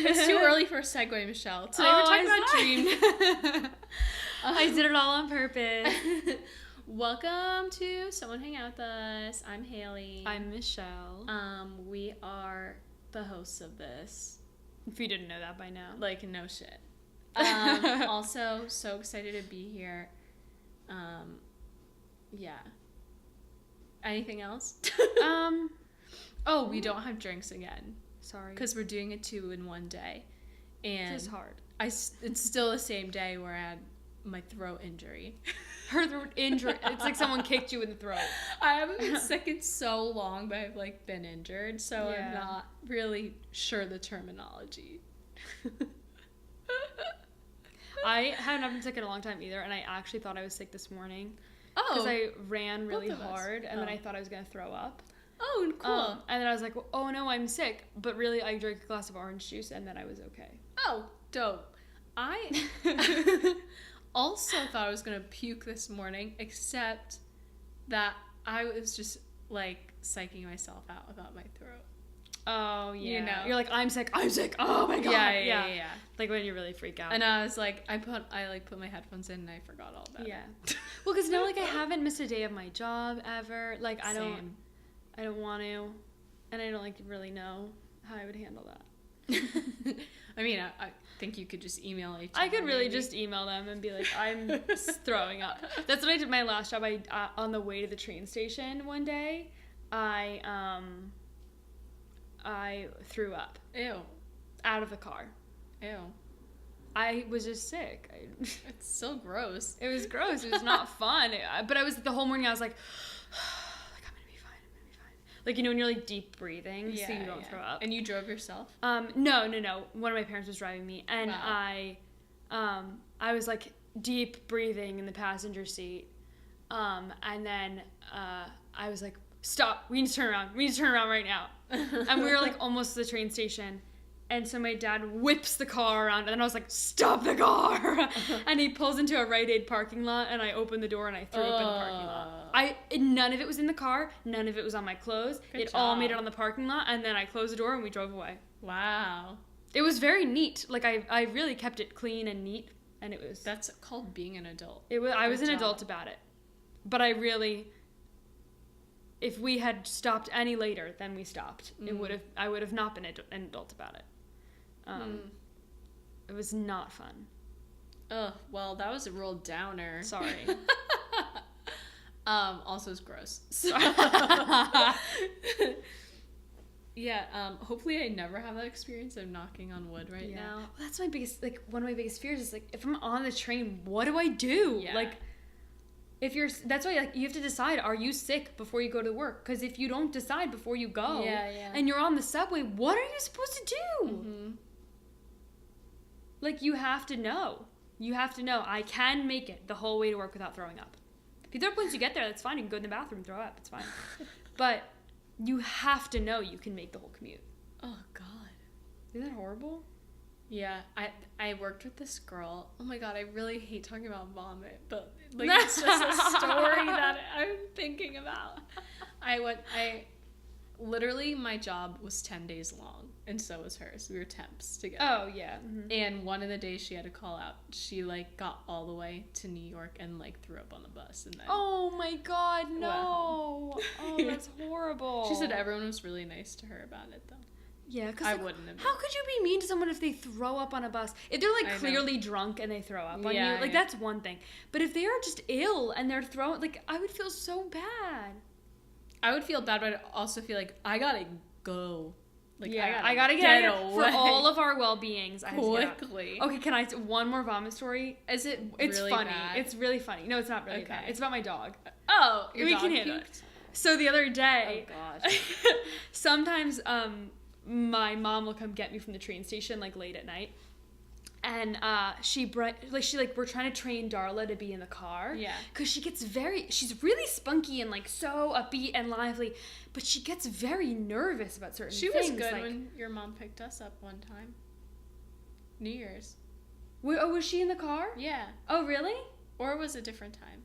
It's too early for a segue, Michelle. Today we're talking about dreams. I did it all on purpose. Welcome to Someone Hang Out With Us. I'm Haley. I'm Michelle. We are the hosts of this. If you didn't know that by now. Like, no shit. Also, so excited to be here. Yeah. Anything else? Oh, we don't have drinks again. Sorry. Because we're doing it 2 in one day. And this is hard. It's still the same day where I had my throat injury. Her throat injury. It's like someone kicked you in the throat. I haven't been sick in so long, but I've like been injured, so yeah. I'm not really sure the terminology. I haven't been sick in a long time either, and I actually thought I was sick this morning. Oh. Because I ran really hard, and then I thought I was going to throw up. Oh, cool. And then I was like, oh no, I'm sick. But really, I drank a glass of orange juice, and then I was okay. Oh, dope. I also thought I was going to puke this morning, except that I was just, like, psyching myself out about my throat. Oh, yeah. You know? You're like, I'm sick. Oh, my God. Yeah. Like, when you really freak out. And I was like, I put my headphones in, and I forgot all about it. Yeah. Well, because now, like, I haven't missed a day of my job ever. Like, I don't want to, and I don't, like, really know how I would handle that. I mean, I think you could just email HR. I could really just email them and be like, I'm throwing up. That's what I did my last job. On the way to the train station one day, I threw up. Ew. Out of the car. Ew. I was just sick. It's so gross. It was gross. It was not fun. But I was, the whole morning, I was like, I'm going to be fine. Like, you know, when you're, like, deep breathing, so you don't throw up. And you drove yourself? No. One of my parents was driving me, and wow. I was, like, deep breathing in the passenger seat, and then I was like, stop, we need to turn around right now. And we were, like, almost to the train station, and so my dad whips the car around, and then I was like, stop the car! And he pulls into a Rite Aid parking lot, and I opened the door, and I threw up in the parking lot. None of it was in the car, none of it was on my clothes. Good it job. all made it on the parking lot, and then I closed the door, and we drove away. Wow. It was very neat. Like, I really kept it clean and neat, and it was... That's called being an adult. I was an adult about it. But I really... If we had stopped any later, then we stopped. I would have not been an adult about it. It was not fun. Ugh, well, that was a real downer. Sorry. Also it's gross. Yeah, hopefully I never have that experience. I'm knocking on wood right now. Well, that's my biggest, like, one of my biggest fears is, like, if I'm on the train, what do I do? Yeah. Like, that's why, like, you have to decide, are you sick before you go to work? Because if you don't decide before you go, and you're on the subway, what are you supposed to do? Mm-hmm. Like, you have to know. I can make it the whole way to work without throwing up. If you throw up once you get there, that's fine. You can go in the bathroom and throw up. It's fine. But you have to know you can make the whole commute. Oh, God. Isn't that horrible? Yeah, I worked with this girl. Oh, my God, I really hate talking about vomit, but, like, it's just a story that I'm thinking about. Literally, my job was 10 days long, and so was hers. We were temps together. Oh, yeah. Mm-hmm. And one of the days she had to call out, she, like, got all the way to New York and, like, threw up on the bus. And then oh, my God, no. Oh, that's horrible. She said everyone was really nice to her about it, though. Yeah, because, I like, wouldn't have been. How could you be mean to someone if they throw up on a bus? If they're, like, clearly drunk and they throw up on you, like, that's one thing. But if they are just ill and they're throwing, like, I would feel so bad. I would feel bad, but I'd also feel like, I gotta go. Like, yeah, I gotta get away. For all of our well-beings. Quickly. Okay, can I... One more vomit story? Is it It's really funny. bad? It's really funny. No, it's not really bad. It's about my dog. Oh, your we dog can handle puked? it. So the other day... Oh, gosh. Sometimes, my mom will come get me from the train station, like, late at night. And we're trying to train Darla to be in the car. Yeah. Because she's really spunky and, like, so upbeat and lively, but she gets very nervous about certain things. She was good when your mom picked us up one time. New Year's. Was she in the car? Yeah. Oh, really? Or it was a different time.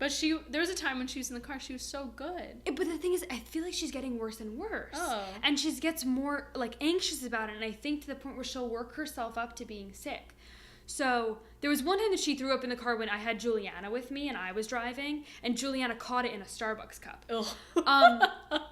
But there was a time when she was in the car, she was so good. But the thing is, I feel like she's getting worse and worse. Oh. And she gets more, like, anxious about it. And I think to the point where she'll work herself up to being sick. So there was one time that she threw up in the car when I had Juliana with me and I was driving. And Juliana caught it in a Starbucks cup.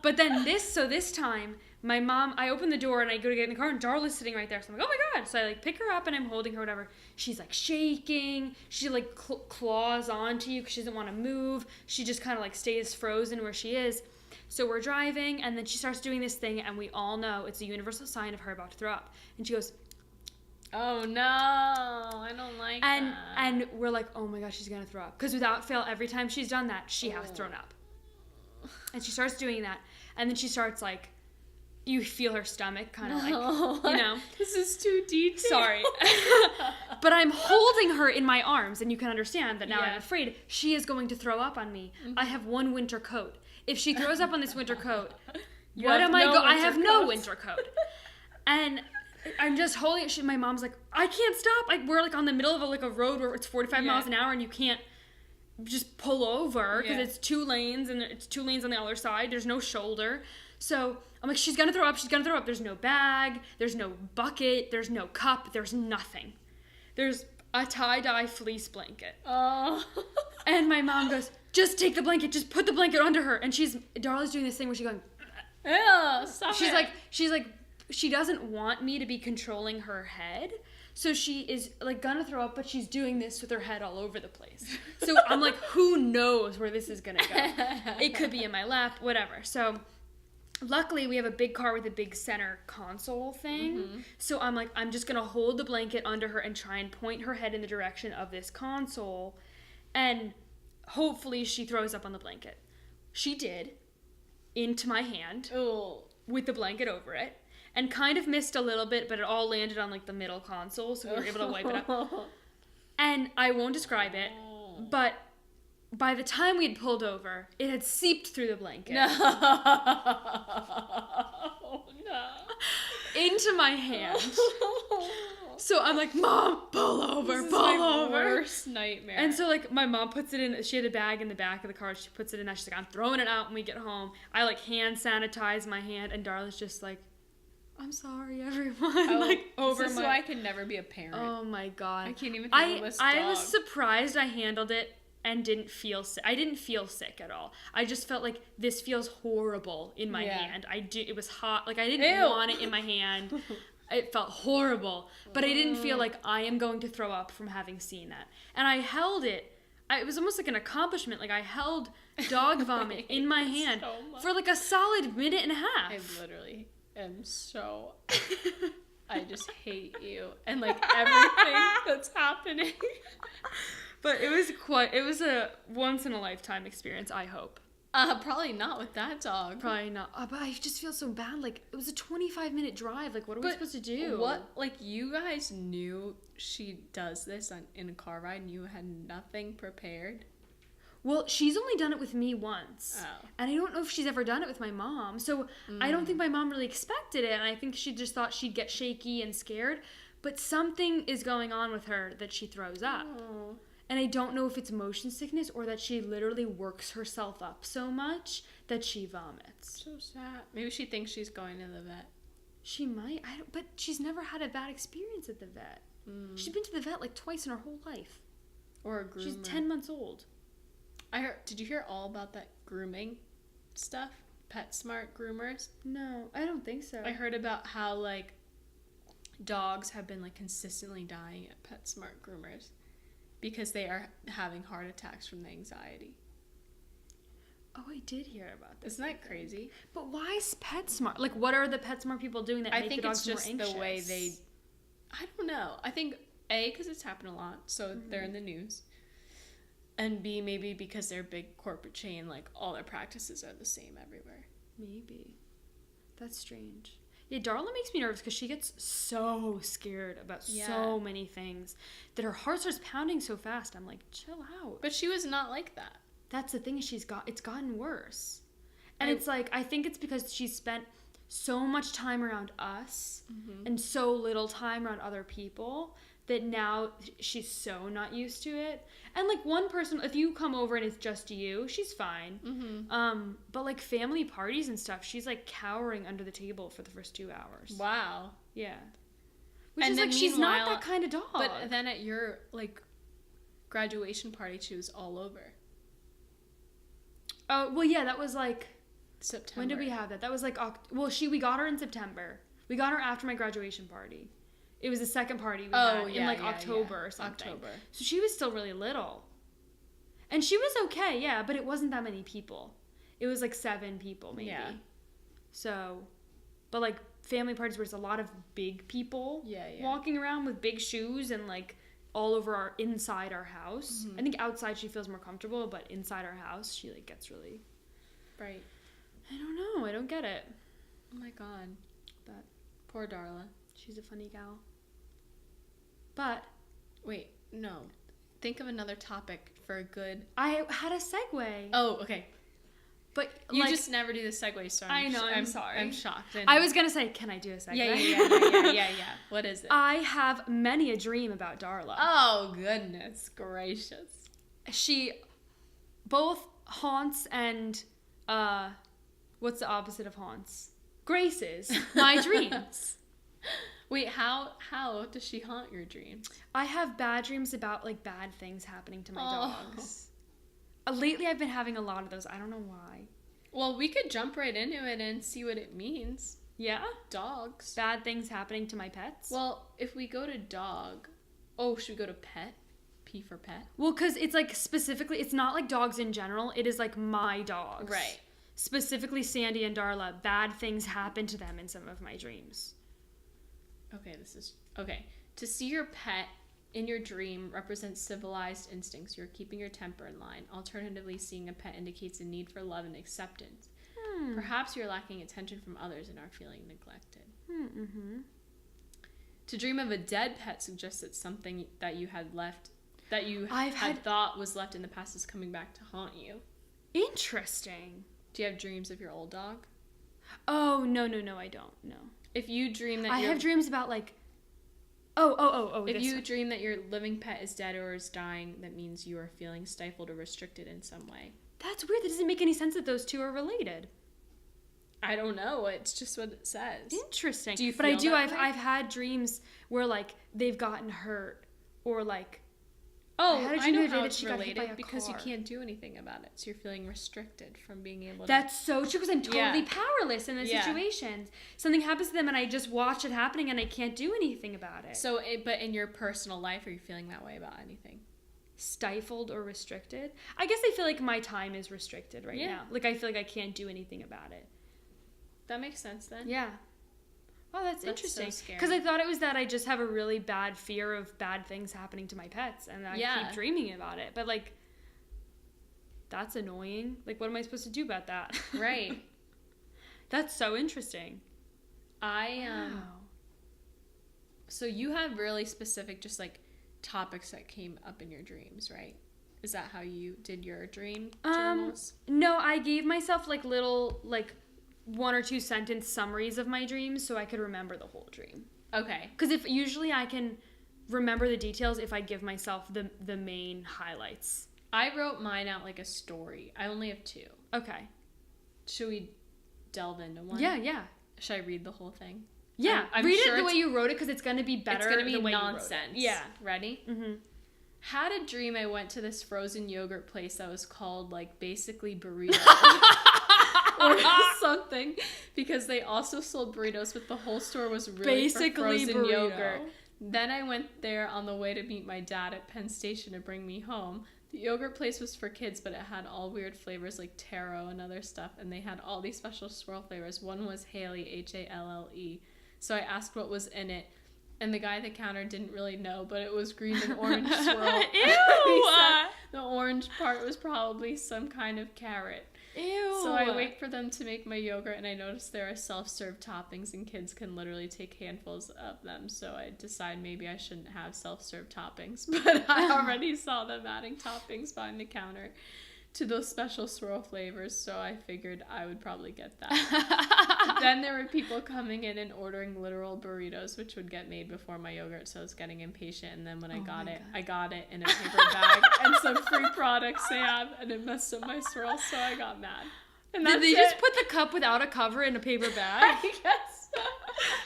But then this time, my mom, I open the door and I go to get in the car and Darla's sitting right there. So I'm like, oh my God. So I like pick her up and I'm holding her, whatever. She's like shaking. She like claws onto you because she doesn't want to move. She just kind of like stays frozen where she is. So we're driving and then she starts doing this thing and we all know it's a universal sign of her about to throw up. And she goes, oh no, I don't like that. And we're like, oh my gosh, she's going to throw up. Because without fail, every time she's done that, she has thrown up. And she starts doing that. And then she starts like, you feel her stomach kind of like, you know. This is too detailed. Sorry. But I'm holding her in my arms, and you can understand that now I'm afraid she is going to throw up on me. I have one winter coat. If she throws up on this winter coat, I have no winter coat. And I'm just holding it. My mom's like, I can't stop. We're like on the middle of a road where it's 45 miles an hour, and you can't just pull over because it's 2 lanes, and it's 2 lanes on the other side. There's no shoulder. So I'm like, she's gonna throw up. There's no bag, there's no bucket, there's no cup, there's nothing. There's a tie-dye fleece blanket. Oh. And my mom goes, just take the blanket, just put the blanket under her. And Darla's doing this thing where she's going, ew, stop she's like, she doesn't want me to be controlling her head. So she is like gonna throw up, but she's doing this with her head all over the place. So I'm like, who knows where this is gonna go? It could be in my lap, whatever. So luckily, we have a big car with a big center console thing. Mm-hmm. So I'm like, I'm just going to hold the blanket under her and try and point her head in the direction of this console. And hopefully she throws up on the blanket. She did, into my hand, with the blanket over it. And kind of missed a little bit, but it all landed on like the middle console. So we were able to wipe it up. And I won't describe it, but by the time we had pulled over, it had seeped through the blanket. No. Into my hand. So I'm like, Mom, pull over, pull over. Worst nightmare. And so like my mom puts it in, she had a bag in the back of the car, she puts it in there, she's like, I'm throwing it out when we get home. I like hand sanitize my hand, and Darla's just like, I'm sorry, everyone. This is why I can never be a parent. Oh my God. I can't even handle this dog. I was surprised I handled it and didn't feel sick. I didn't feel sick at all. I just felt like this feels horrible in my hand. It was hot. Like I didn't want it in my hand. It felt horrible. But I didn't feel like I am going to throw up from having seen that. And I held it. It was almost like an accomplishment. Like I held dog vomit in my hand for like a solid minute and a half. I literally am so... I just hate you. And like everything that's happening. But it was a once in a lifetime experience, I hope. Probably not with that dog. Probably not. But I just feel so bad. Like, it was a 25-minute drive. Like, what are we supposed to do? What, like, you guys knew she does this in a car ride and you had nothing prepared? Well, she's only done it with me once. Oh. And I don't know if she's ever done it with my mom. So I don't think my mom really expected it. And I think she just thought she'd get shaky and scared. But something is going on with her that she throws up. Oh. And I don't know if it's motion sickness or that she literally works herself up so much that she vomits. So sad. Maybe she thinks she's going to the vet. She might. But she's never had a bad experience at the vet. She's been to the vet like twice in her whole life. Or a groomer. She's 10 months old. Did you hear all about that grooming stuff? PetSmart groomers? No, I don't think so. I heard about how like dogs have been like consistently dying at PetSmart groomers. Because they are having heart attacks from the anxiety. Oh, I did hear about this. Isn't that crazy? But why is PetSmart? Like, what are the PetSmart people doing that make the dogs more anxious? I think it's just the way they... I don't know. I think, A, because it's happened a lot, so they're in the news. And B, maybe because they're a big corporate chain, like, all their practices are the same everywhere. Maybe. That's strange. Yeah, Darla makes me nervous because she gets so scared about so many things that her heart starts pounding so fast. I'm like, chill out. But she was not like that. That's the thing, it's gotten worse. And it's like, I think it's because she's spent so much time around us and so little time around other people that now she's so not used to it. And like one person, if you come over and it's just you, she's fine. Mm-hmm. But like family parties and stuff, she's like cowering under the table for the first 2 hours. Wow. Yeah. Which And is then like, she's not meanwhile- that kind of dog. But then at your like graduation party, she was all over. Oh, well, yeah, that was like, September. when did we have that? That was like, we got her in September. We got her after my graduation party. It was the second party we had in like October or something. October. So she was still really little. And she was okay, yeah, but it wasn't that many people. It was like 7 people maybe. Yeah. So, but like family parties where it's a lot of big people walking around with big shoes and like all over inside our house. Mm-hmm. I think outside she feels more comfortable, but inside our house she like gets really... Right. I don't know. I don't get it. Oh my god. But Poor Darla. she's a funny gal. But Wait, no. Think of another topic for a good... I had a segue. Oh, okay. But You like, just never do the segue, so I know, I'm sorry. I'm shocked. I was gonna say, can I do a segue? Yeah. What is it? I have many a dream about Darla. Oh, goodness gracious. She both haunts and what's the opposite of haunts? Graces my dreams. Wait, how does she haunt your dreams? I have bad dreams about like bad things happening to my Oh. dogs. Lately I've been having a lot of those. I don't know why. Well, we could jump right into it and see what it means. Yeah? Dogs. Bad things happening to my pets? Well, if we go to dog... Oh, should we go to pet? P for pet? Well, because it's like specifically, it's not like dogs in general. It is like my dogs. Right. Specifically Sandy and Darla. Bad things happen to them in some of my dreams. Okay, Okay. To see your pet in your dream represents civilized instincts. You're keeping your temper in line. Alternatively, seeing a pet indicates a need for love and acceptance. Perhaps you're lacking attention from others and are feeling neglected. Mm-hmm. To dream of a dead pet suggests that something that you had thought was left in the past is coming back to haunt you. Interesting. Do you have dreams of your old dog? Oh, no, I don't. No. If you dream that I have dreams about like... Oh. If you dream that your living pet is dead or is dying, that means you are feeling stifled or restricted in some way. That's weird. That doesn't make any sense that those two are related. I don't know. It's just what it says. Interesting. Do you but I feel do. that way? I've had dreams where like they've gotten hurt or like... Oh, had a I dream know the other day how that it's she got hit by related a because you car. can't do anything about it. So you're feeling restricted from being able to... That's so true because I'm totally Yeah. powerless in those Yeah. situations. Something happens to them and I just watch it happening and I can't do anything about it. So, but in your personal life, are you feeling that way about anything? Stifled or restricted? I guess I feel like my time is restricted right Yeah. now. Like I feel like I can't do anything about it. That makes sense then. Yeah. Oh, that's so interesting. scary. Because I thought it was that I just have a really bad fear of bad things happening to my pets, and I keep dreaming about it. But like, that's annoying. Like, what am I supposed to do about that? Right. That's so interesting. Wow. So you have really specific, just like topics that came up in your dreams, right? Is that how you did your dream journals? No, I gave myself like little like 1 or 2 sentence summaries of my dreams so I could remember the whole dream. Okay. Because if usually I can remember the details if I give myself the main highlights. I wrote mine out like a story. I only have 2. Okay. Should we delve into one? Yeah. Should I read the whole thing? Yeah. I'm read sure it the way you wrote it because it's going to be better. It's going to be the way nonsense. You wrote it. Yeah. Ready? Mm-hmm. Had a dream I went to this frozen yogurt place that was called like basically burrito. Or something, because they also sold burritos, but the whole store was really Basically for frozen burrito. yogurt. Then I went there on the way to meet my dad at Penn Station to bring me home. The yogurt place was for kids, but it had all weird flavors like taro and other stuff, and they had all these special swirl flavors. One was Haley, Halle. So I asked what was in it, and the guy at the counter didn't really know, but it was green and orange swirl. Ew! He said the orange part was probably some kind of carrot. Ew. So I wait for them to make my yogurt, and I notice there are self-serve toppings, and kids can literally take handfuls of them. So I decide maybe I shouldn't have self-serve toppings, but I already saw them adding toppings behind the counter to those special swirl flavors, so I figured I would probably get that. Then there were people coming in and ordering literal burritos, which would get made before my yogurt, so I was getting impatient. And then when I got it in a paper bag and some free products they have, and it messed up my swirls, so I got mad. And did they just put the cup without a cover in a paper bag? I guess.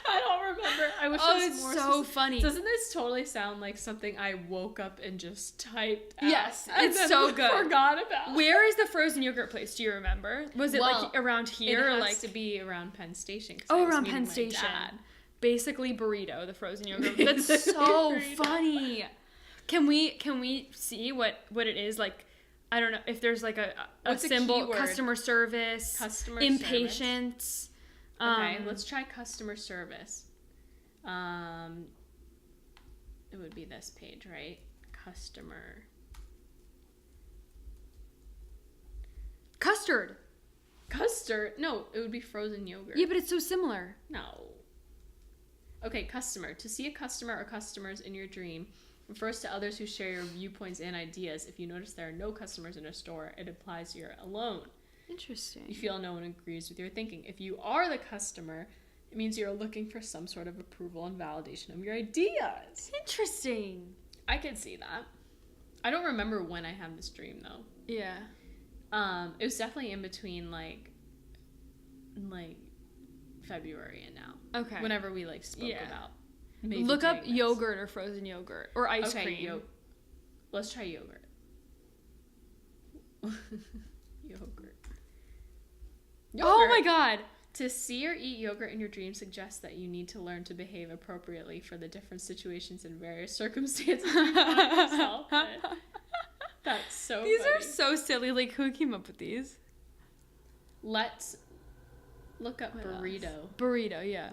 I don't remember. I wish it was more so funny. Doesn't this totally sound like something I woke up and just typed out? Yes, it's so good. Forgot about. Where is the frozen yogurt place? Do you remember? Was it like around here? It or has to be around Penn Station. Around Penn Station. Basically burrito, the frozen yogurt. That's so funny. Can we see what it is like? I don't know if there's like a symbol. Customer service. Impatience. Okay, let's try customer service. It would be this page, right? Custard. No, it would be frozen yogurt. Yeah, but it's so similar. No. Okay, customer. To see a customer or customers in your dream refers to others who share your viewpoints and ideas. If you notice there are no customers in a store, it implies you're alone. Interesting. You feel no one agrees with your thinking. If you are the customer, it means you're looking for some sort of approval and validation of your ideas. Interesting. I could see that. I don't remember when I had this dream, though. Yeah. It was definitely in between, like February and now. Okay. Whenever we, spoke about maybe look up yogurt or frozen yogurt or ice cream. Let's try yogurt. Yogurt. Oh my god! To see or eat yogurt in your dreams suggests that you need to learn to behave appropriately for the different situations and various circumstances you find yourself in. That's so These funny. are so silly. Like, who came up with these? Let's look up burrito. Burrito, yeah.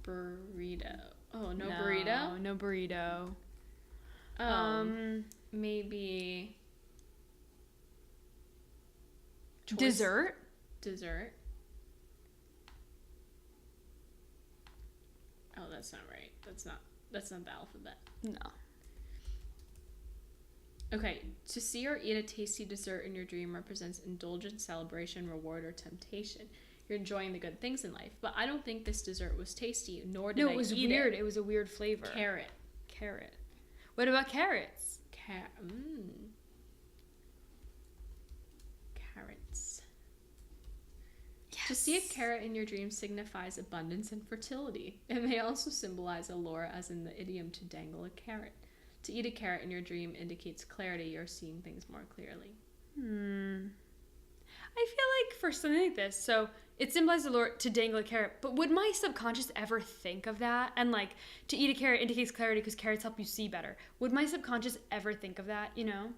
Burrito. Oh, no burrito? No burrito. Maybe... Dessert. Oh, that's not right. That's not the alphabet. No. Okay, to see or eat a tasty dessert in your dream represents indulgence, celebration, reward, or temptation. You're enjoying the good things in life, but I don't think this dessert was tasty, nor did I eat it. No, it was weird. It was a weird flavor. Carrot. What about carrots? Carrots. Yes. To see a carrot in your dream signifies abundance and fertility. It may also symbolize allure, as in the idiom to dangle a carrot. To eat a carrot in your dream indicates clarity. You're seeing things more clearly. I feel like for something like this, so it symbolizes allure to dangle a carrot, but would my subconscious ever think of that? And like, to eat a carrot indicates clarity because carrots help you see better. Would my subconscious ever think of that, you know?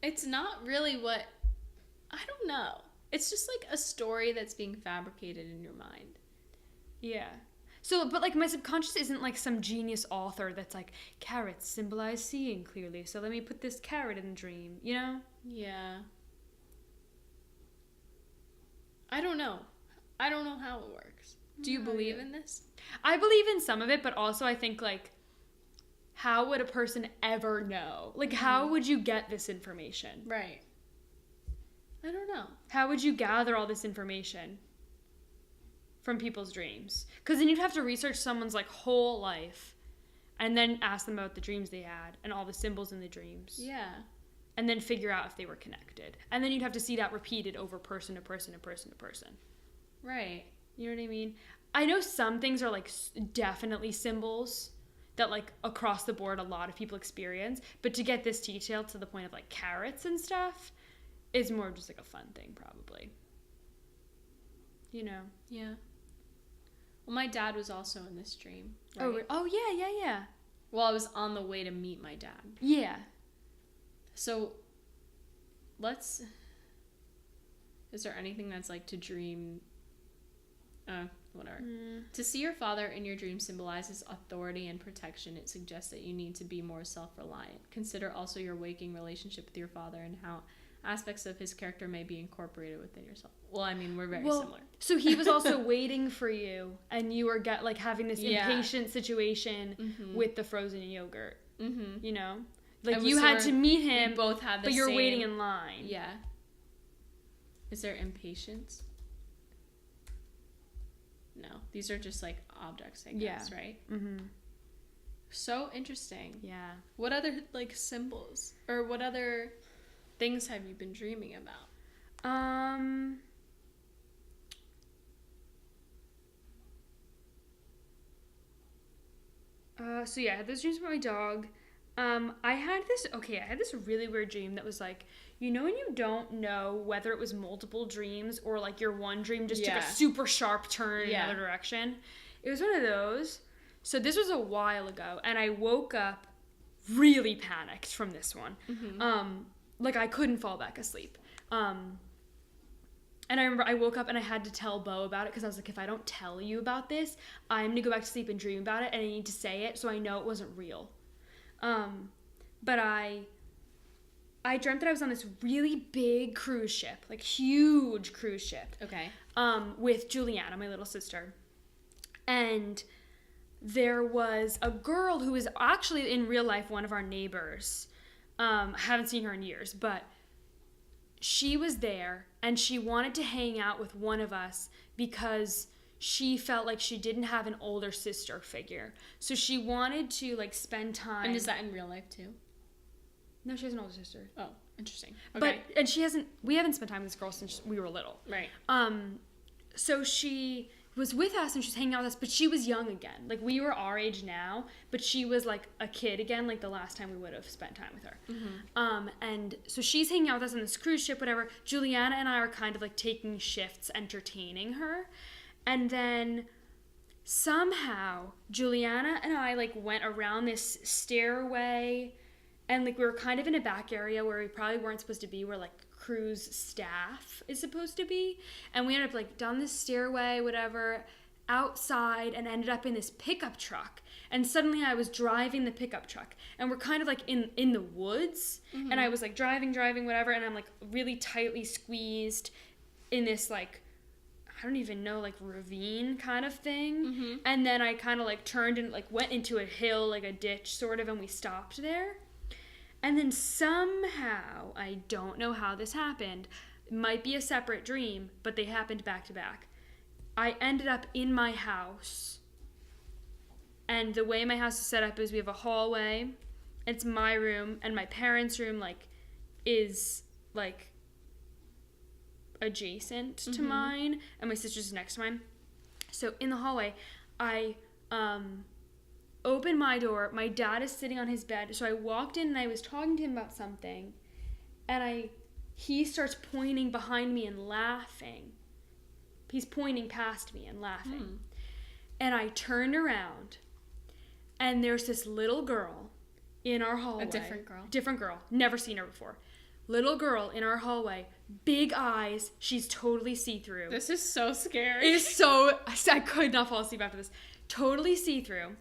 It's not really what... I don't know. It's just like a story that's being fabricated in your mind. Yeah. So, but like my subconscious isn't like some genius author that's like, carrots symbolize seeing clearly, so let me put this carrot in the dream, you know? Yeah. I don't know. I don't know how it works. Do you believe in this? I believe in some of it, but also I think like, how would a person ever know? Like, how would you get this information? Right. I don't know. How would you gather all this information from people's dreams? Because then you'd have to research someone's like whole life and then ask them about the dreams they had and all the symbols in the dreams. Yeah. And then figure out if they were connected. And then you'd have to see that repeated over person to person to person to person. Right. You know what I mean? I know some things are like definitely symbols that like across the board a lot of people experience. But to get this detailed to the point of like carrots and stuff is more just like a fun thing probably. You know? Yeah. Well, my dad was also in this dream. Right? Oh yeah. Well, I was on the way to meet my dad. Yeah. So, is there anything that's like to dream, whatever. To see your father in your dream symbolizes authority and protection. It suggests that you need to be more self-reliant. Consider also your waking relationship with your father and how aspects of his character may be incorporated within yourself. Well, I mean, we're very similar. So he was also waiting for you, and you were having this impatient situation with the frozen yogurt. You know, Like, you had to meet him, both had the but you're same... waiting in line. Yeah. Is there impatience? No. These are just, like, objects, I guess, right? Mm-hmm. So interesting. Yeah. What other, like, symbols? Or what other things have you been dreaming about? So yeah, I had those dreams about my dog. I had this really weird dream that was like, you know when you don't know whether it was multiple dreams or like your one dream just took a super sharp turn in another direction? It was one of those. So this was a while ago, and I woke up really panicked from this one. Mm-hmm. Like I couldn't fall back asleep. And I remember I woke up and I had to tell Bo about it because I was like, if I don't tell you about this, I'm going to go back to sleep and dream about it, and I need to say it so I know it wasn't real. But I dreamt that I was on this really big cruise ship, like huge cruise ship. Okay. With Juliana, my little sister. And there was a girl who was actually in real life one of our neighbors. I haven't seen her in years, but she was there and she wanted to hang out with one of us because she felt like she didn't have an older sister figure. So she wanted to like spend time. And is that in real life too? No, she has an older sister. Oh, interesting. Okay. But we haven't spent time with this girl since we were little. Right. So she was with us and she was hanging out with us, but she was young again. Like we were our age now, but she was like a kid again, like the last time we would have spent time with her. Mm-hmm. And so she's hanging out with us on this cruise ship, whatever. Juliana and I are kind of like taking shifts entertaining her. And then somehow Juliana and I like went around this stairway, and like we were kind of in a back area where we probably weren't supposed to be, where like cruise staff is supposed to be. And we ended up like down this stairway, whatever, outside, and ended up in this pickup truck. And suddenly I was driving the pickup truck, and we're kind of like in the woods. Mm-hmm. And I was like driving, whatever. And I'm like really tightly squeezed in this like, I don't even know, like ravine kind of thing. Mm-hmm. And then I kind of like turned and like went into a hill, like a ditch sort of, and we stopped there. And then somehow, I don't know how this happened, it might be a separate dream, but they happened back to back. I ended up in my house, and the way my house is set up is we have a hallway, it's my room, and my parents' room, like, is, like, adjacent to mine, and my sister's next to mine. So in the hallway, I, open my door, my dad is sitting on his bed, so I walked in and I was talking to him about something, and he starts pointing behind me and laughing. He's pointing past me and laughing. And I turned around, and there's this little girl in our hallway. A different girl? Different girl. Never seen her before. Little girl in our hallway, big eyes, she's totally see-through. This is so scary. It is so, I could not fall asleep after this. Totally see-through.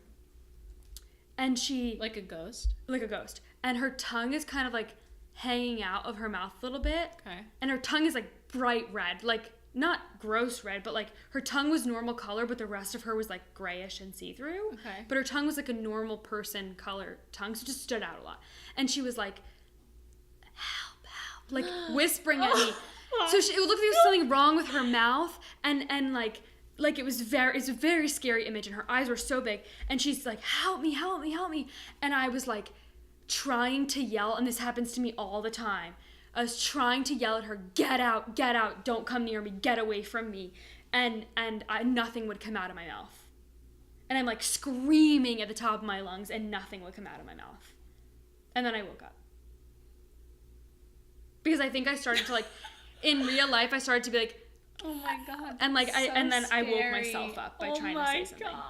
And she... Like a ghost? Like a ghost. And her tongue is kind of like hanging out of her mouth a little bit. Okay. And her tongue is like bright red. Like, not gross red, but like her tongue was normal color, but the rest of her was like grayish and see-through. Okay. But her tongue was like a normal person color tongue, so it just stood out a lot. And she was like, help, help, like whispering at me. So it looked like there was something wrong with her mouth, and like it's a very scary image, and her eyes were so big, and she's like, help me, help me, help me. And I was like trying to yell, and this happens to me all the time. I was trying to yell at her, get out, don't come near me, get away from me. And nothing would come out of my mouth. And I'm like screaming at the top of my lungs, and nothing would come out of my mouth. And then I woke up. Because I think I started to like, in real life, I started to be like, oh my God. And like, so and then scary. I woke myself up by trying to say something. Oh my God.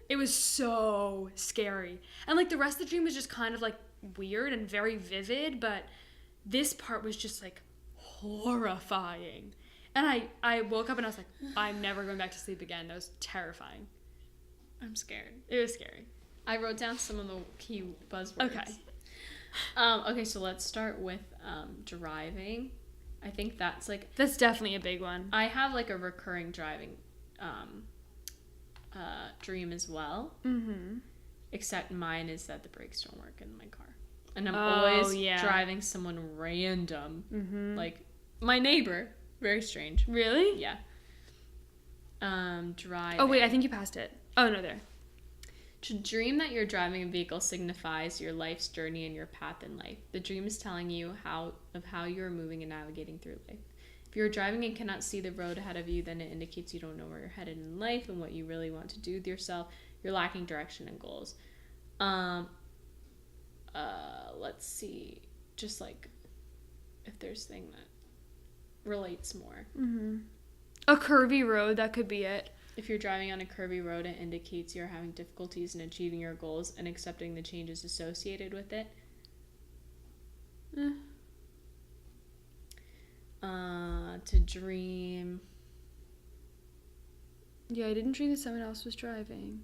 It was so scary. And like the rest of the dream was just kind of like weird and very vivid, but this part was just like horrifying. And I woke up and I was like, I'm never going back to sleep again. That was terrifying. I'm scared. It was scary. I wrote down some of the key buzzwords. Okay. Okay, so let's start with driving. I think that's definitely a big one. I have like a recurring driving dream as well. Mm-hmm. Except mine is that the brakes don't work in my car. And I'm always driving someone random. Mm-hmm. Like, my neighbor. Very strange. Really? Yeah. Driving. Oh, wait, I think you passed it. Oh, no, there. To dream that you're driving a vehicle signifies your life's journey and your path in life. The dream is telling you how you are moving and navigating through life. If you're driving and cannot see the road ahead of you, then it indicates you don't know where you're headed in life and what you really want to do with yourself. You're lacking direction and goals. Let's see. Just like if there's thing that relates more. Mm-hmm. A curvy road, that could be it. If you're driving on a curvy road, it indicates you're having difficulties in achieving your goals and accepting the changes associated with it. To dream. Yeah, I didn't dream that someone else was driving.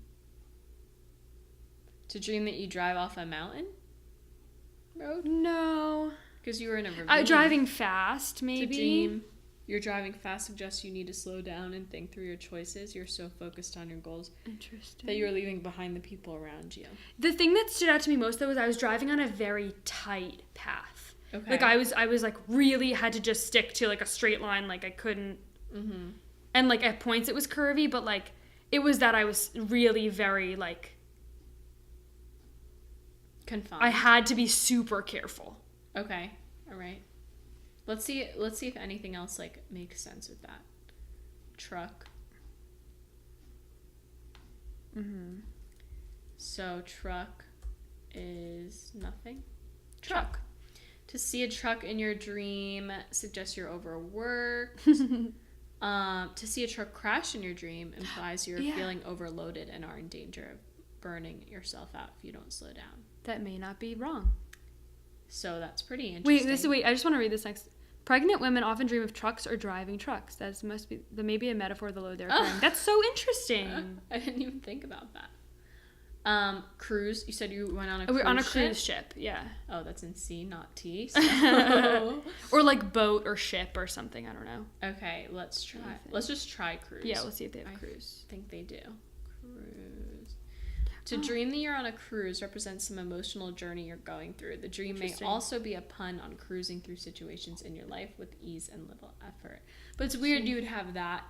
To dream that you drive off a mountain road? No. Because you were in a ravine. Driving fast, maybe? To dream you're driving fast suggests you need to slow down and think through your choices. You're so focused on your goals. Interesting. That you're leaving behind the people around you. The thing that stood out to me most, though, was I was driving on a very tight path. Okay. Like, I was like, really had to just stick to, like, a straight line. Like, I couldn't... Mm-hmm. And, like, at points it was curvy, but, like, it was that I was really very, like... Confined. I had to be super careful. Okay. All right. Let's see if anything else, like, makes sense with that. Truck. Mm-hmm. So, truck is nothing. Truck. To see a truck in your dream suggests you're overworked. To see a truck crash in your dream implies you're feeling overloaded and are in danger of burning yourself out if you don't slow down. That may not be wrong. So that's pretty interesting. Wait, I just want to read this next. Pregnant women often dream of trucks or driving trucks. That may be a metaphor of the load they're carrying. That's so interesting. I didn't even think about that. Cruise. You said you went on a cruise We're on a ship? cruise ship, yeah. Oh, that's in C, not T. So. Or like boat or ship or something. I don't know. Okay, let's try. Let's just try cruise. Yeah, let's see if they have cruise. I think they do. Cruise. To dream that you're on a cruise represents some emotional journey you're going through. The dream may also be a pun on cruising through situations in your life with ease and little effort. But it's weird you would have that.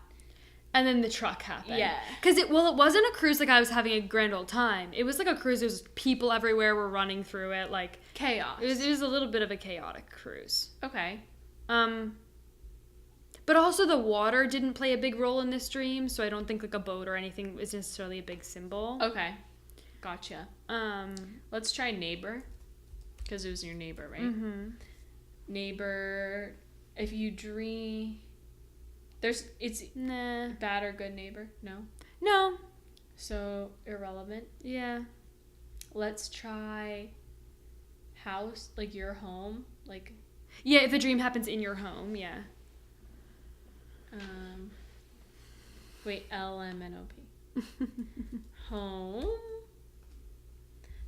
And then the truck happened. Yeah. Because it wasn't a cruise like I was having a grand old time. It was like a cruise. There was people everywhere were running through it. Like chaos. It was a little bit of a chaotic cruise. Okay. But also the water didn't play a big role in this dream, so I don't think like a boat or anything is necessarily a big symbol. Okay. Gotcha. Let's try neighbor, because it was your neighbor, right? Mm-hmm. Neighbor. If you dream, it's bad or good neighbor. No. So irrelevant. Yeah. Let's try house, like your home, like. Yeah, if a dream happens in your home, yeah. Wait, LMNOP. Home.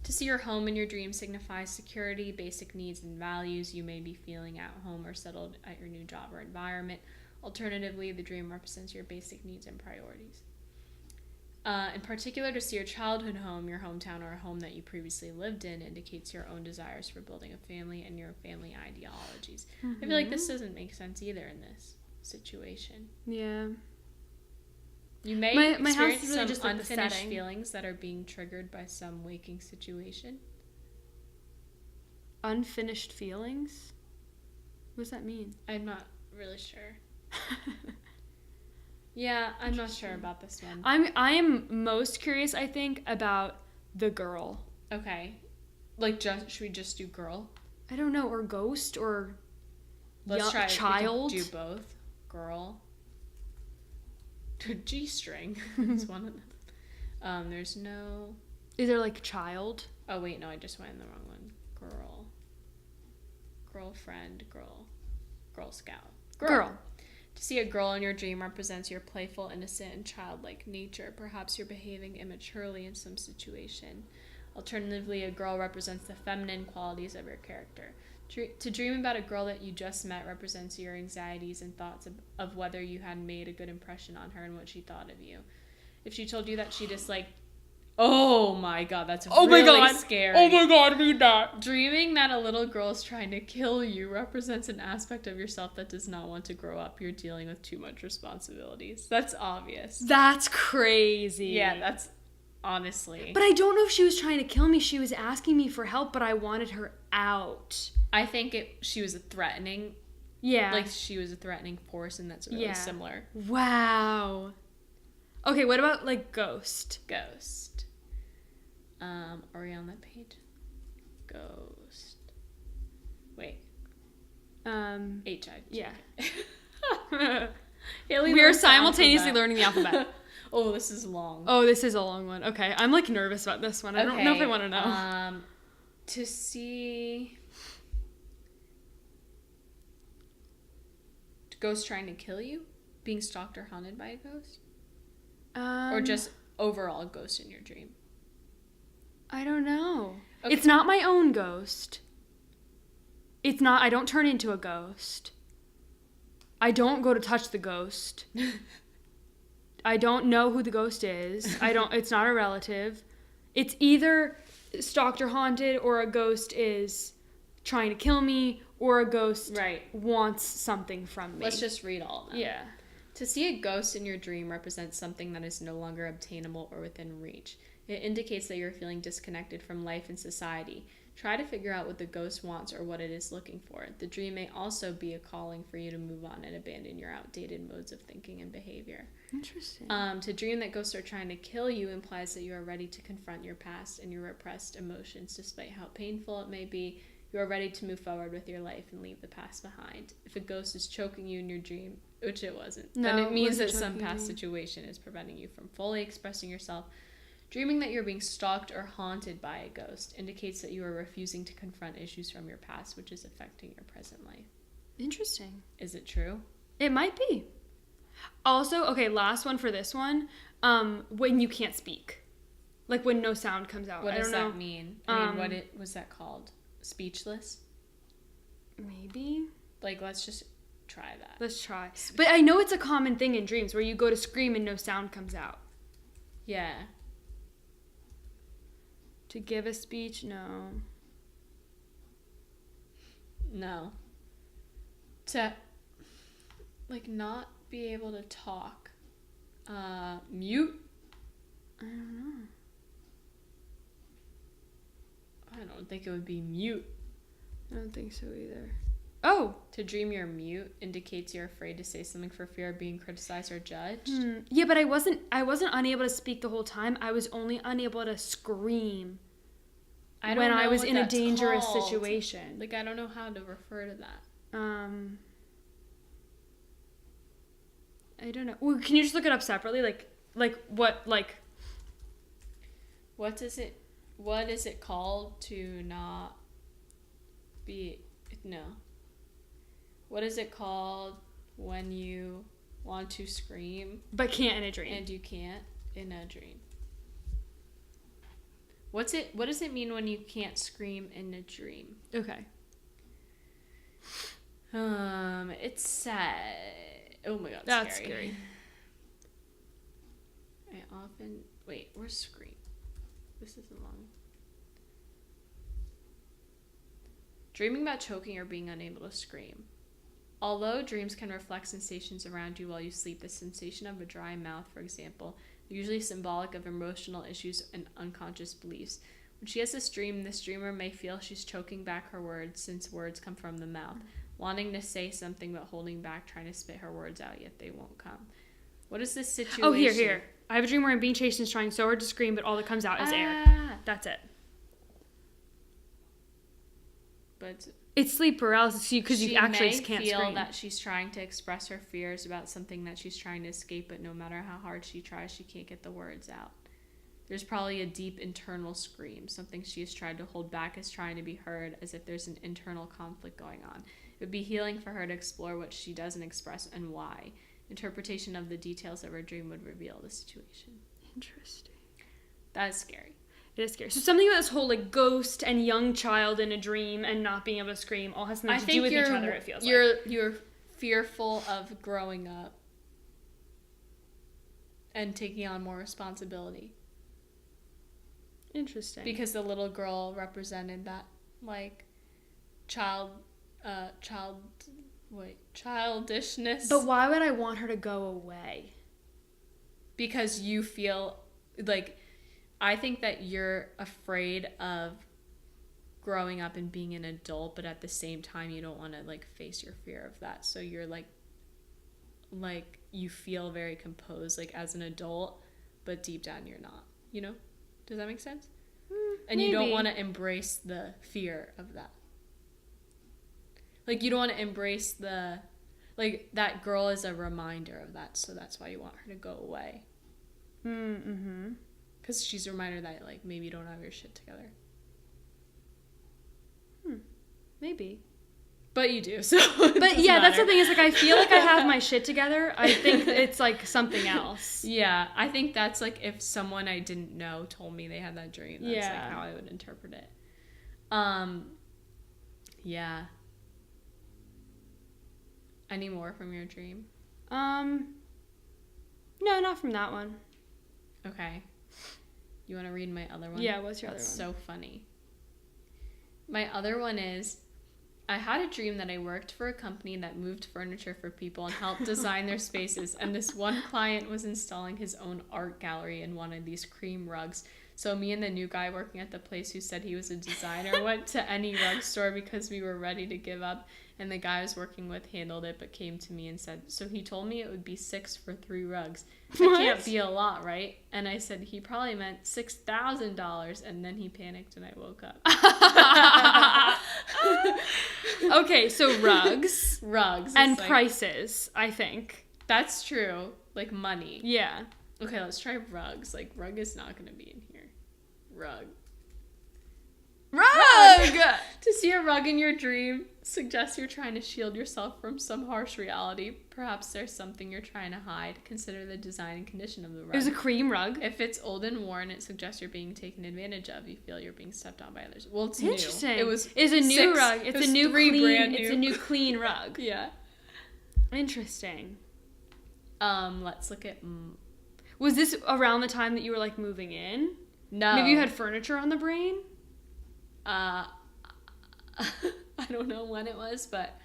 To see your home in your dream signifies security, basic needs, and values. You may be feeling at home or settled at your new job or environment. Alternatively, the dream represents your basic needs and priorities. In particular, to see your childhood home, your hometown, or a home that you previously lived in indicates your own desires for building a family and your family ideologies. Mm-hmm. I feel like this doesn't make sense either in this situation. Yeah. You may experience really some just like unfinished feelings that are being triggered by some waking situation. Unfinished feelings? What does that mean? I'm not really sure. Yeah, I'm not sure about this one. I am most curious, I think, about the girl. Okay. Like, should we just do girl? I don't know, or ghost, or Let's try child. We can do both. Girl. G-string. It's one of them. There's no... Is there, like, child? Oh, wait, no, I just went in the wrong one. Girl. Girlfriend. Girl Scout. Girl. To see a girl in your dream represents your playful, innocent, and childlike nature. Perhaps you're behaving immaturely in some situation. Alternatively, a girl represents the feminine qualities of your character. To dream about a girl that you just met represents your anxieties and thoughts of whether you had made a good impression on her and what she thought of you. If she told you that she disliked Oh my god, that's Oh really my god. scary. Oh my god, read that. Dreaming that a little girl is trying to kill you represents an aspect of yourself that does not want to grow up. You're dealing with too much responsibilities. That's obvious. That's crazy. Yeah, that's honestly. But I don't know if she was trying to kill me. She was asking me for help, but I wanted her out. I think she was a threatening. Yeah. Like, she was a threatening force, and that's really similar. Wow. Okay, what about, like, ghost? Ghost. Are we on that page? Ghost. Wait. HIV. Yeah. We are simultaneously learning the alphabet. Oh, this is long. Oh, this is a long one. Okay, I'm, like, nervous about this one. I don't know if I want to know. To see... Ghost trying to kill you? Being stalked or haunted by a ghost? Or just overall ghost in your dream? I don't know. Okay. It's not my own ghost. It's not, I don't turn into a ghost. I don't go to touch the ghost. I don't know who the ghost is. It's not a relative. It's either stalked or haunted, or a ghost is trying to kill me, or a ghost wants something from me. Let's just read all of them. Yeah. To see a ghost in your dream represents something that is no longer obtainable or within reach. It indicates that you're feeling disconnected from life and society. Try to figure out what the ghost wants or what it is looking for. The dream may also be a calling for you to move on and abandon your outdated modes of thinking and behavior. Interesting. To dream that ghosts are trying to kill you implies that you are ready to confront your past and your repressed emotions. Despite how painful it may be, you are ready to move forward with your life and leave the past behind. If a ghost is choking you in your dream, which it wasn't, then it means that some past situation is preventing you from fully expressing yourself. Dreaming that you're being stalked or haunted by a ghost indicates that you are refusing to confront issues from your past, which is affecting your present life. Interesting. Is it true? It might be. Also, okay, last one for this one. When you can't speak. Like when no sound comes out. What does that mean? I mean, what was that called? Speechless? Maybe. Like, let's just try that. Let's try. But I know it's a common thing in dreams where you go to scream and no sound comes out. Yeah. To give a speech? No. No. To, like, not be able to talk. Mute? I don't know. I don't think it would be mute. I don't think so either. Oh! To dream you're mute indicates you're afraid to say something for fear of being criticized or judged. Yeah, but I wasn't unable to speak the whole time. I was only unable to scream when I was in a dangerous situation. Like, I don't know how to refer to that. I don't know. Well, can you just look it up separately? Like what, like... What is it called to not be... No. What is it called when you want to scream but can't in a dream? And you can't in a dream? What does it mean when you can't scream in a dream? Okay. It said... Oh my god, that's scary. I often... Wait, where's scream? This isn't long. Dreaming about choking or being unable to scream. Although dreams can reflect sensations around you while you sleep, the sensation of a dry mouth, for example, is usually symbolic of emotional issues and unconscious beliefs. When she has this dream, this dreamer may feel she's choking back her words, since words come from the mouth, wanting to say something but holding back, trying to spit her words out, yet they won't come. What is this situation? Oh, here. I have a dream where I'm being chased and trying so hard to scream, but all that comes out is air. That's it. But it's sleep paralysis because you actually can't feel scream. That she's trying to express her fears about something that she's trying to escape, but no matter how hard she tries, she can't get the words out. There's probably a deep internal scream, something she has tried to hold back is trying to be heard, as if there's an internal conflict going on. It would be healing for her to explore what she doesn't express and why. Interpretation of the details of her dream would reveal the situation. Interesting. That is scary. It is scary. So something about this whole like ghost and young child in a dream and not being able to scream all has something to do with each other, it feels like. You're fearful of growing up and taking on more responsibility. Interesting. Because the little girl represented that, like, childishness. But why would I want her to go away? Because you feel, like, I think that you're afraid of growing up and being an adult, but at the same time you don't want to, like, face your fear of that. So you're like you feel very composed, like, as an adult, but deep down you're not, you know? Does that make sense? And maybe. You don't want to embrace the fear of that. Like, you don't want to embrace the, like, that girl is a reminder of that, so that's why you want her to go away. Mm-hmm. Because she's a reminder that, like, maybe you don't have your shit together. Maybe. But you do, so. But yeah, that's the thing, is, like, I feel like I have my shit together. I think it's, like, something else. Yeah, I think that's, like, if someone I didn't know told me they had that dream, that's, like, how I would interpret it. Yeah. Any more from your dream? No, not from that one. Okay. You want to read my other one? Yeah, what's your other one? That's so funny. My other one is, I had a dream that I worked for a company that moved furniture for people and helped design their spaces, and this one client was installing his own art gallery in one of these cream rugs. So me and the new guy working at the place who said he was a designer went to any rug store because we were ready to give up, and the guy I was working with handled it but came to me and said, so he told me it would be $6 for 3 rugs. That can't be a lot, right? And I said he probably meant $6,000, and then he panicked and I woke up. Okay, so rugs. Rugs. And like, prices, I think. That's true. Like, money. Yeah. Okay, let's try rugs. Like, rug is not going to be in here. Rug. To see a rug in your dream suggests you're trying to shield yourself from some harsh reality. Perhaps there's something you're trying to hide. Consider the design and condition of the rug. It was a cream rug. If it's old and worn, it suggests you're being taken advantage of. You feel you're being stepped on by others. Well, it's interesting. New. It's a new rug. It's a new clean. It's a new clean rug. Yeah. Interesting. Let's look at. Was this around the time that you were, like, moving in? No. Maybe you had furniture on the brain? I don't know when it was, but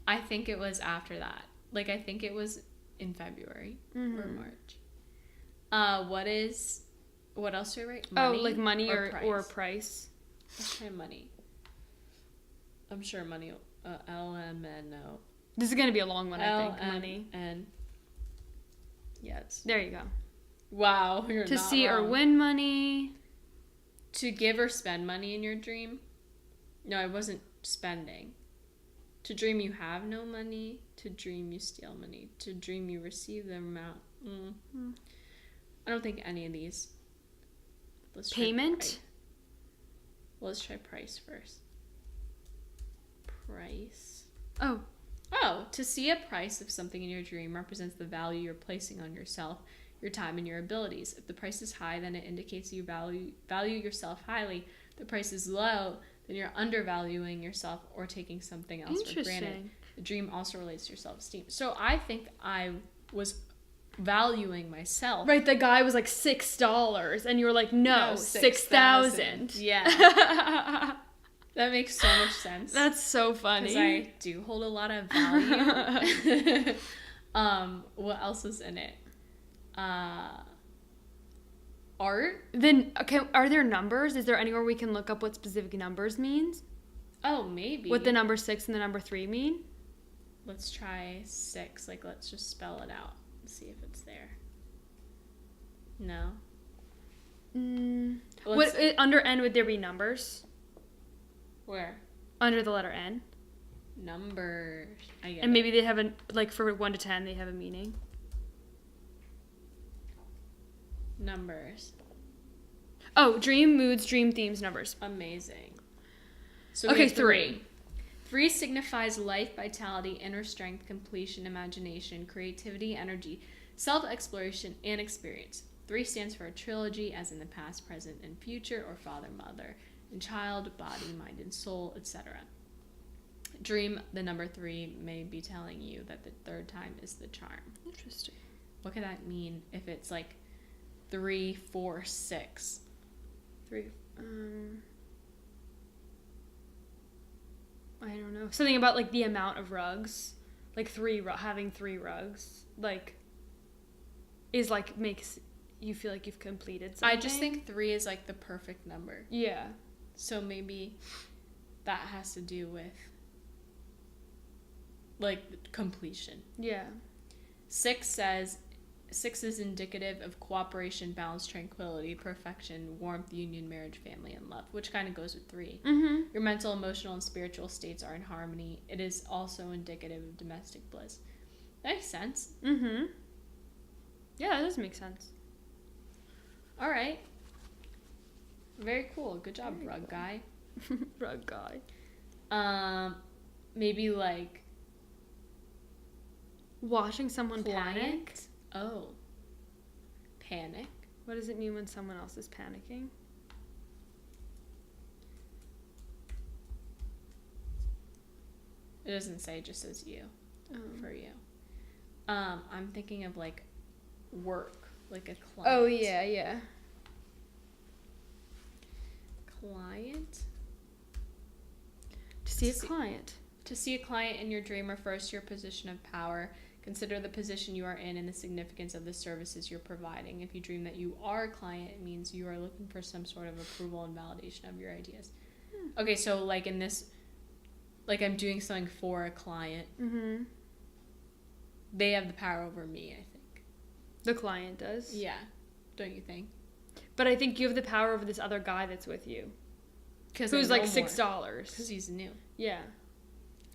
I think it was after that. Like, I think it was in February or March. What else do I write? Money like money or price? Let's try money. I'm sure money, LMNO. This is going to be a long one, I think. Money. And yes. There you go. Wow, you're to not see wrong. or win money. To give or spend money in your dream? No, I wasn't spending. To dream you have no money. To dream you steal money. To dream you receive the amount. I don't think any of these. Let's try payment? Price. Well, let's try price first. Price. Oh, to see a price of something in your dream represents the value you're placing on yourself, your time, and your abilities. If the price is high, then it indicates you value yourself highly. If the price is low, then you're undervaluing yourself or taking something else for granted. The dream also relates to your self-esteem. So I think I was valuing myself. right. The guy was like $6, and you were like, no, 6,000. Yeah. That makes so much sense. That's so funny. Because I do hold a lot of value. What else is in it? Art? Then, okay, are there numbers? Is there anywhere we can look up what specific numbers means? Oh, maybe. What the number 6 and the number 3 mean? Let's try 6. Like, let's just spell it out and see if it's there. No. Under N, would there be numbers? Where? Under the letter N. Numbers. I get And it. maybe they have like for 1 to 10, they have a meaning. Numbers. Oh, dream moods, dream themes, numbers. Amazing. So okay, 3. 3 signifies life, vitality, inner strength, completion, imagination, creativity, energy, self-exploration, and experience. 3 stands for a trilogy, as in the past, present, and future, or father, mother, and child, body, mind, and soul, etc. Dream, the number 3, may be telling you that the third time is the charm. Interesting. What could that mean if it's like 3, 4, 6? 3. I don't know. Something about, like, the amount of rugs. Like, having 3 rugs. Like, is, like, makes you feel like you've completed something. I just think 3 is, like, the perfect number. Yeah. So maybe that has to do with, like, completion. Yeah. 6 is indicative of cooperation, balance, tranquility, perfection, warmth, union, marriage, family, and love, which kind of goes with 3. Mm-hmm. Your mental, emotional, and spiritual states are in harmony. It is also indicative of domestic bliss. That makes sense. Mm-hmm. Yeah, that does make sense. All right. Very cool. Good job, rug guy. Rug guy. Maybe, like, watching someone panic. Oh. Panic. What does it mean when someone else is panicking? It doesn't say, it just says you. Oh. For you. I'm thinking of, like, work. Like a client. Oh, yeah. Client? To see a client. To see a client in your dream refers to your position of power. Consider the position you are in and the significance of the services you're providing. If you dream that you are a client, it means you are looking for some sort of approval and validation of your ideas. Okay, so, like, in this, like, I'm doing something for a client. Mm-hmm. They have the power over me, I think. The client does? Yeah. Don't you think? But I think you have the power over this other guy that's with you. Who's like $6. Because he's new. Yeah.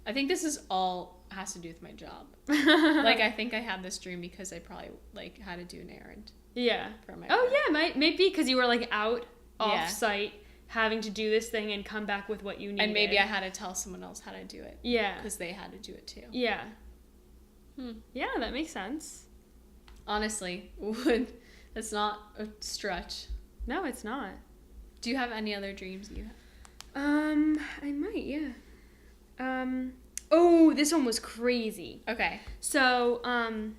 I think this is all has to do with my job. Like, I think I had this dream because I probably, like, had to do an errand. Yeah. For my work. Yeah, maybe because you were, like, off site, having to do this thing and come back with what you needed. And maybe I had to tell someone else how to do it. Yeah. Because they had to do it too. Yeah. Yeah, that makes sense. Honestly, that's not a stretch. No, it's not. Do you have any other dreams you have? I might, yeah. Oh, this one was crazy. Okay. So, I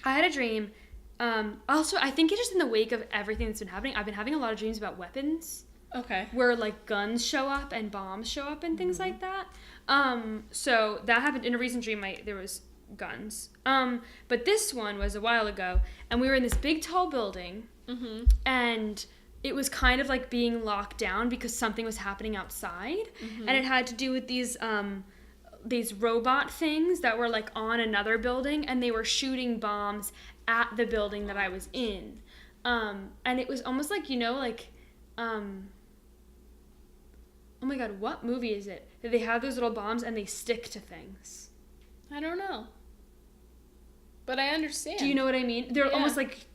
had a dream. Also, I think it's just in the wake of everything that's been happening. I've been having a lot of dreams about weapons. Okay. Where, like, guns show up and bombs show up and things like that. So that happened in a recent dream. There was guns. But this one was a while ago, and we were in this big, tall building, and it was kind of like being locked down because something was happening outside, and it had to do with these robot things that were, like, on another building, and they were shooting bombs at the building that I was in. And it was almost like, you know, like, oh my god, what movie is it? That they have those little bombs and they stick to things. I don't know. But I understand. Do you know what I mean? They're almost like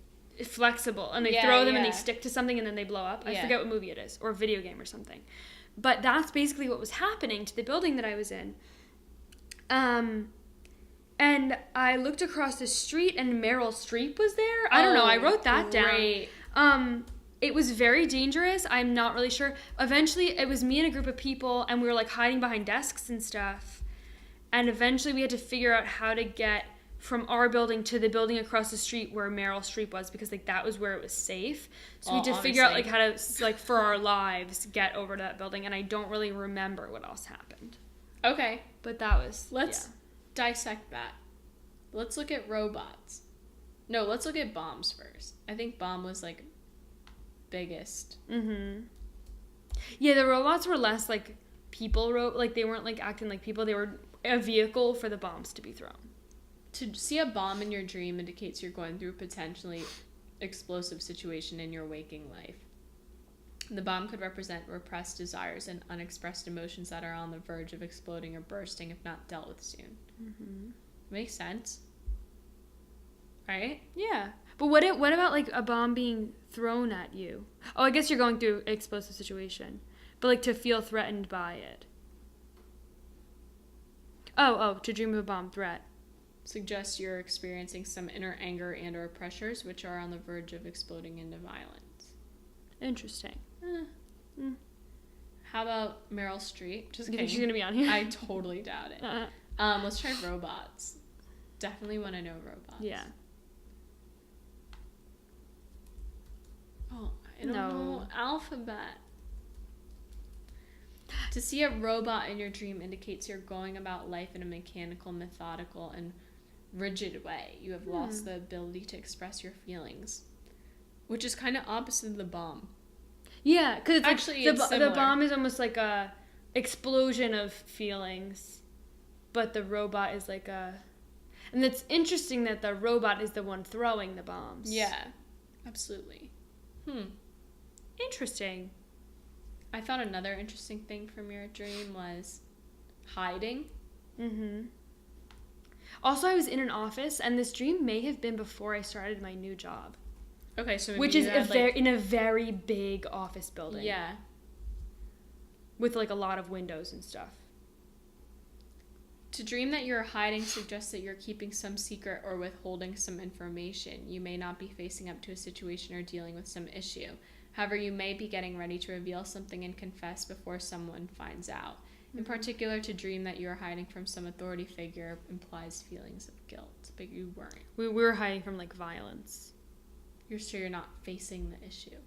flexible, and they throw them and they stick to something and then they blow up. I forget what movie it is, or a video game or something. But that's basically what was happening to the building that I was in. And I looked across the street and Meryl Streep was there. I don't know. I wrote that down. It was very dangerous. I'm not really sure. Eventually, it was me and a group of people, and we were, like, hiding behind desks and stuff. And eventually, we had to figure out how to get from our building to the building across the street where Meryl Streep was, because, like, that was where it was safe. So we had to figure out, like, how to, like, for our lives, get over to that building. And I don't really remember what else happened. Okay. But that was... Let's dissect that. Let's look at robots. No, let's look at bombs first. I think bomb was, like, biggest. Yeah, the robots were less, like, people like, they weren't, like, acting like people. They were a vehicle for the bombs to be thrown. To see a bomb in your dream indicates you're going through a potentially explosive situation in your waking life. The bomb could represent repressed desires and unexpressed emotions that are on the verge of exploding or bursting if not dealt with soon. Makes sense. Right? Yeah. But what about, like, a bomb being thrown at you? Oh, I guess you're going through an explosive situation. But, like, to feel threatened by it. Oh, to dream of a bomb threat. Suggests you're experiencing some inner anger and or pressures which are on the verge of exploding into violence. Interesting. How about Meryl Streep? Just kidding. You think kidding. she's going to be on here? I totally doubt it. Let's try robots. Definitely want to know robots. Yeah. Oh, I don't know. Alphabet. To see a robot in your dream indicates you're going about life in a mechanical, methodical, and rigid way. You have lost the ability to express your feelings, which is kind of opposite of the bomb. Yeah, because it's actually like it's the bomb is almost like a explosion of feelings, but the robot is like a. And it's interesting that the robot is the one throwing the bombs. Yeah, absolutely. Interesting. I thought another interesting thing from your dream was hiding. Also, I was in an office, and this dream may have been before I started my new job. Okay, so maybe which is in a very big office building. Yeah. With like a lot of windows and stuff. To dream that you're hiding suggests that you're keeping some secret or withholding some information. You may not be facing up to a situation or dealing with some issue. However, you may be getting ready to reveal something and confess before someone finds out. In particular, to dream that you're hiding from some authority figure implies feelings of guilt, but you weren't. We were hiding from like violence. You're sure you're not facing the issue.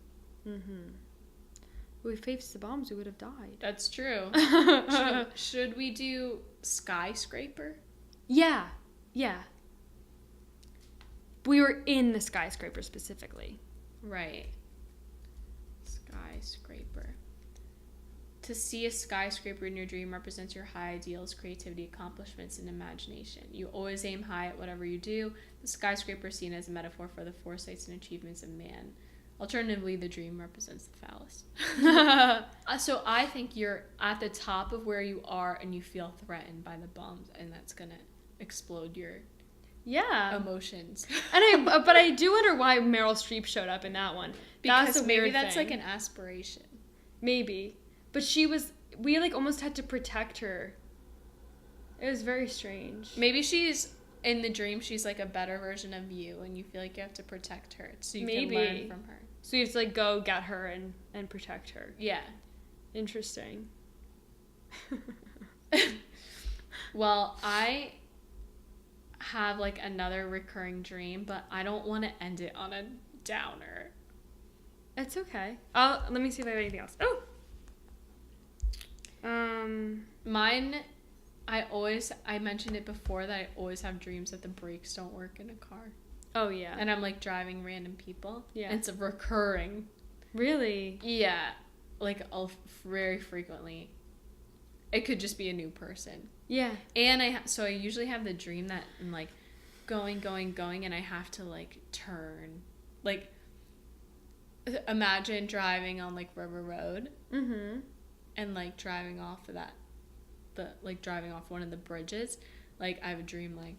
If we faced the bombs, we would have died. That's true. Should we do skyscraper? Yeah. We were in the skyscraper specifically. Right. Skyscraper. To see a skyscraper in your dream represents your high ideals, creativity, accomplishments, and imagination. You always aim high at whatever you do. The skyscraper is seen as a metaphor for the foresights and achievements of man. Alternatively, the dream represents the phallus. So I think you're at the top of where you are and you feel threatened by the bombs, and that's going to explode your emotions. But I do wonder why Meryl Streep showed up in that one. Because maybe that's like an aspiration. Maybe. But we like almost had to protect her. It was very strange. Maybe in the dream, she's like a better version of you, and you feel like you have to protect her so you can learn from her. So you have to like go get her and protect her. Yeah. Interesting. Well, I have like another recurring dream, but I don't want to end it on a downer. It's okay. Let me see if I have anything else. Oh! Mine, I mentioned it before that I always have dreams that the brakes don't work in a car. Oh, yeah. And I'm like driving random people. Yeah. And it's recurring. Really? Yeah. Like very frequently. It could just be a new person. Yeah. And so I usually have the dream that I'm like going, and I have to like turn. Like, imagine driving on like River Road. And like driving off of driving off one of the bridges. Like I have a dream like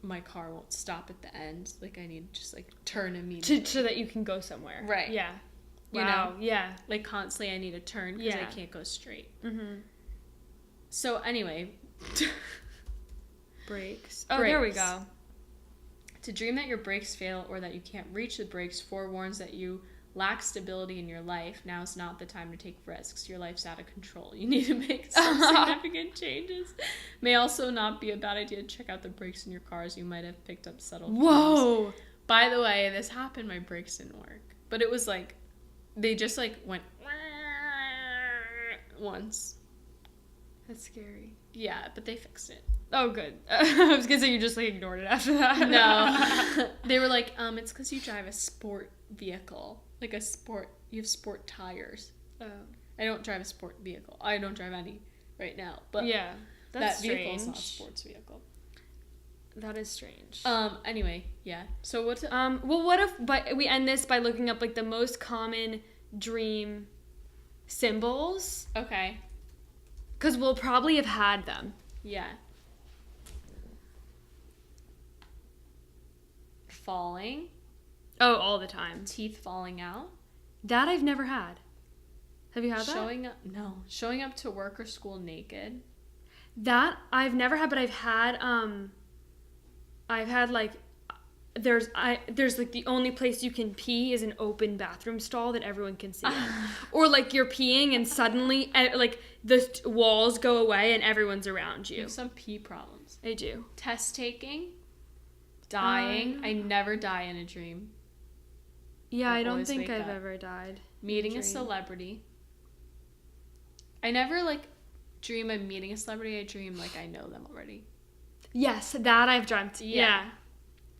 my car won't stop at the end. Like I need to just like turn immediately. So that you can go somewhere. Right. Yeah. You wow. know? Yeah. Like constantly I need to turn because I can't go straight. So anyway. Brakes. Oh, there we go. To dream that your brakes fail or that you can't reach the brakes forewarns that you lack stability in your life. Now is not the time to take risks. Your life's out of control. You need to make some significant changes. May also not be a bad idea to check out the brakes in your cars. You might have picked up subtle cues. By the way, this happened. My brakes didn't work. But it was like, they just like went once. That's scary. Yeah, but they fixed it. Oh, good. I was gonna say you just like ignored it after that. No. They were like, it's because you drive a sport vehicle. Like you have sport tires. Oh. I don't drive a sport vehicle. I don't drive any right now. But yeah, that vehicle's not a sports vehicle. That is strange. Anyway, yeah. So what's well, what if we end this by looking up like the most common dream symbols? Okay. Because we'll probably have had them. Yeah. Falling. Oh, all the time. Teeth falling out. That I've never had. Have you had that? Showing up to work or school naked. That I've never had, but I've had like there's like the only place you can pee is an open bathroom stall that everyone can see in. Or like you're peeing and suddenly like the walls go away and everyone's around you. You have some pee problems. I do. Test taking. Dying. I never die in a dream. Yeah, I don't always think wake I've up. ever died. Meeting a dream. celebrity. I never like dream I'm meeting a celebrity. I dream like I know them already. Yes, that I've dreamt. Yeah.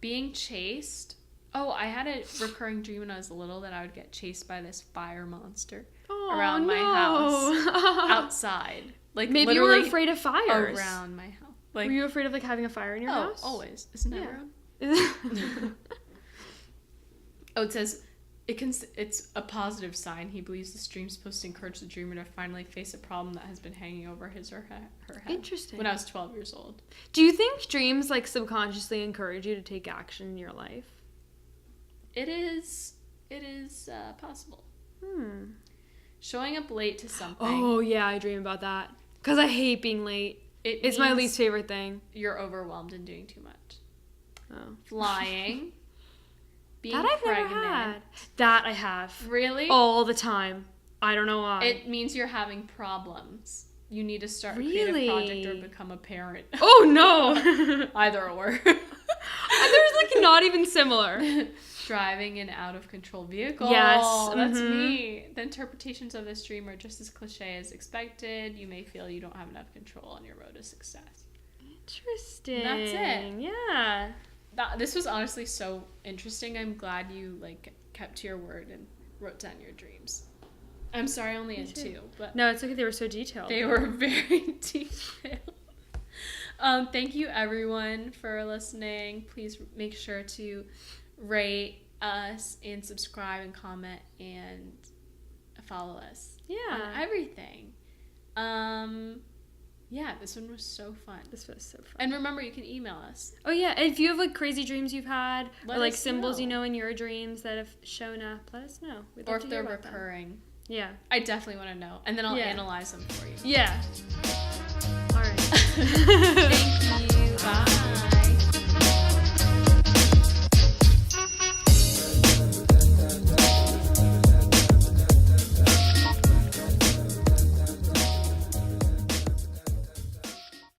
Being chased. Oh, I had a recurring dream when I was little that I would get chased by this fire monster around my house outside. Like Maybe you were literally afraid of fires. around my house. Like, were you afraid of like having a fire in your house? Always. Isn't that Yeah. around? Oh, it says it's a positive sign. He believes this dream is supposed to encourage the dreamer to finally face a problem that has been hanging over his or her head. Interesting. When I was 12 years old. Do you think dreams like subconsciously encourage you to take action in your life? It is possible. Showing up late to something. Oh yeah, I dream about that because I hate being late. It's my least favorite thing. You're overwhelmed and doing too much. Oh. Flying. Being that I've pregnant. never had. That I have. Really? All the time. I don't know why. It means you're having problems. You need to start a Really? creative project or become a parent. Oh no. Either or. There's like not even similar. Driving an out of control vehicle. Yes. That's me. The interpretations of this dream are just as cliche as expected. You may feel you don't have enough control on your road to success. Interesting. That's it. Yeah. This was honestly so interesting. I'm glad you like kept to your word and wrote down your dreams. I'm sorry I only had 2, but no, it's okay. They were so detailed. They were very detailed. Thank you everyone for listening. Please make sure to rate us and subscribe and comment and follow us. Yeah. On everything. Yeah, this one was so fun. This was so fun. And remember, you can email us. Oh yeah, and if you have like crazy dreams you've had, Let or like us symbols know. you know in your dreams that have shown up, let us know. We'd Or love if to hear they're about them. recurring. Yeah. I definitely want to know. And then I'll analyze them for you. Yeah. All right. Thank you. Bye.